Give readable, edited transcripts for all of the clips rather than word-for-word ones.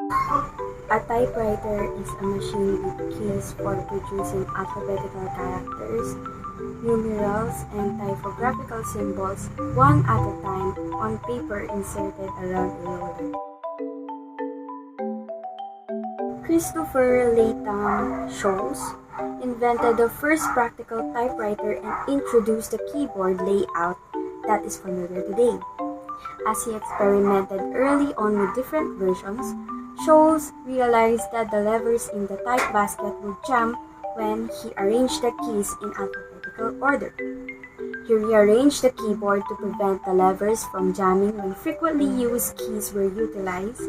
A typewriter is a machine with keys for producing alphabetical characters, numerals, and typographical symbols one at a time on paper inserted around a roller. Christopher Latham Sholes invented the first practical typewriter and introduced the keyboard layout that is familiar today. As he experimented early on with different versions, Sholes realized that the levers in the type basket would jam when he arranged the keys in alphabetical order. He rearranged the keyboard to prevent the levers from jamming when frequently used keys were utilized.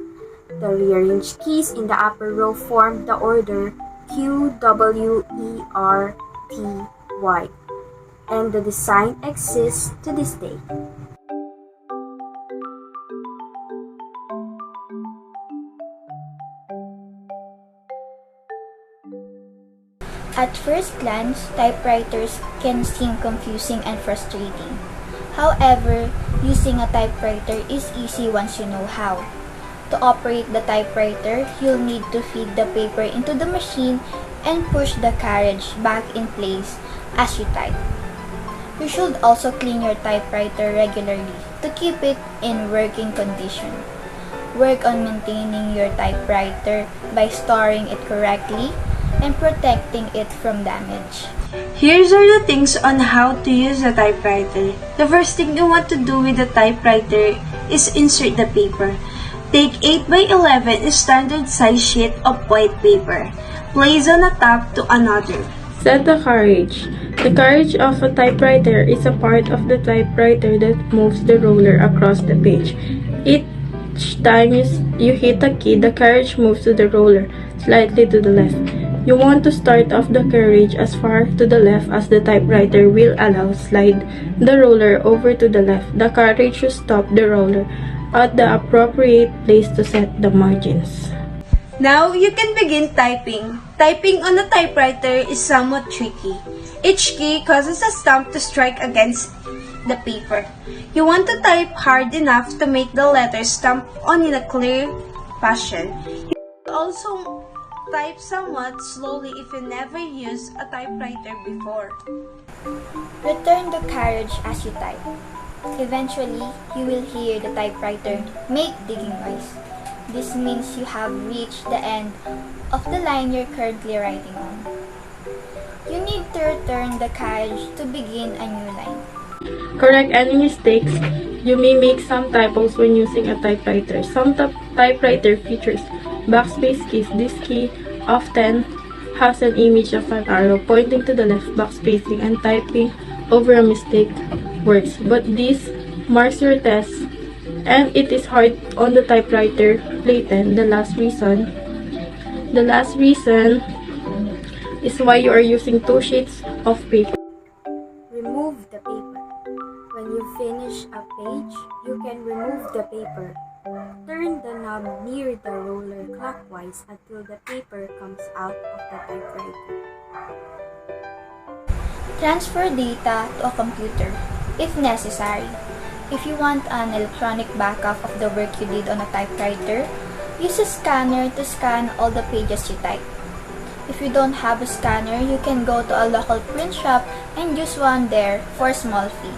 The rearranged keys in the upper row formed the order Q, W, E, R, T, Y, and the design exists to this day. At first glance, typewriters can seem confusing and frustrating. However, using a typewriter is easy once you know how. To operate the typewriter, you'll need to feed the paper into the machine and push the carriage back in place as you type. You should also clean your typewriter regularly to keep it in working condition. Work on maintaining your typewriter by storing it correctly and protecting it from damage. Here's are the things on how to use a typewriter. The first thing you want to do with the typewriter is insert the paper. Take 8 by 11 standard size sheet of white paper. Place on a top to another. Set the carriage. The carriage of a typewriter is a part of the typewriter that moves the roller across the page. Each time you hit a key, the carriage moves to the roller, slightly to the left. You want to start off the carriage as far to the left as the typewriter will allow. Slide the roller over to the left. The carriage should stop the roller at the appropriate place to set the margins. Now you can begin typing. Typing on a typewriter is somewhat tricky. Each key causes a stamp to strike against the paper. You want to type hard enough to make the letters stamp on in a clear fashion. You also type somewhat slowly if you never used a typewriter before. Return the carriage as you type. Eventually, you will hear the typewriter make digging noise. This means you have reached the end of the line you're currently writing on. You need to return the carriage to begin a new line. Correct any mistakes. You may make some typos when using a typewriter. Some typewriter features backspace keys. This key often has an image of an arrow pointing to the left. Backspacing and typing over a mistake works, but this marks your test and it is hard on the typewriter platen. The last reason is why you are using 2 sheets of paper. Remove the paper. When you finish a page, you can remove the paper. Turn the knob near the roller clockwise until the paper comes out of the typewriter. Transfer data to a computer, if necessary. If you want an electronic backup of the work you did on a typewriter, use a scanner to scan all the pages you type. If you don't have a scanner, you can go to a local print shop and use one there for a small fee.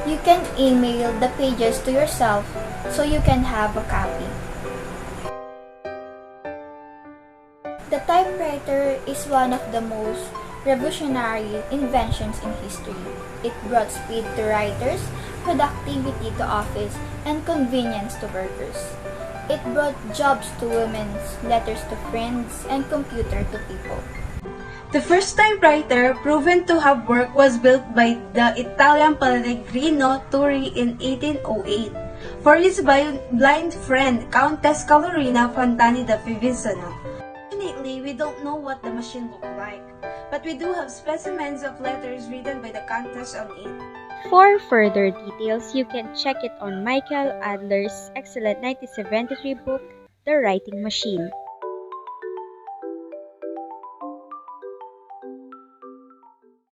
You can email the pages to yourself so you can have a copy. The typewriter is one of the most revolutionary inventions in history. It brought speed to writers, productivity to office, and convenience to workers. It brought jobs to women, letters to friends, and computer to people. The first typewriter proven to have worked was built by the Italian Pellegrino Turri in 1808 for his blind friend, Countess Carolina Fontani da Fivizzano. Fortunately, we don't know what the machine looked like, but we do have specimens of letters written by the Countess on it. For further details, you can check it on Michael Adler's excellent 1973 book, The Writing Machine.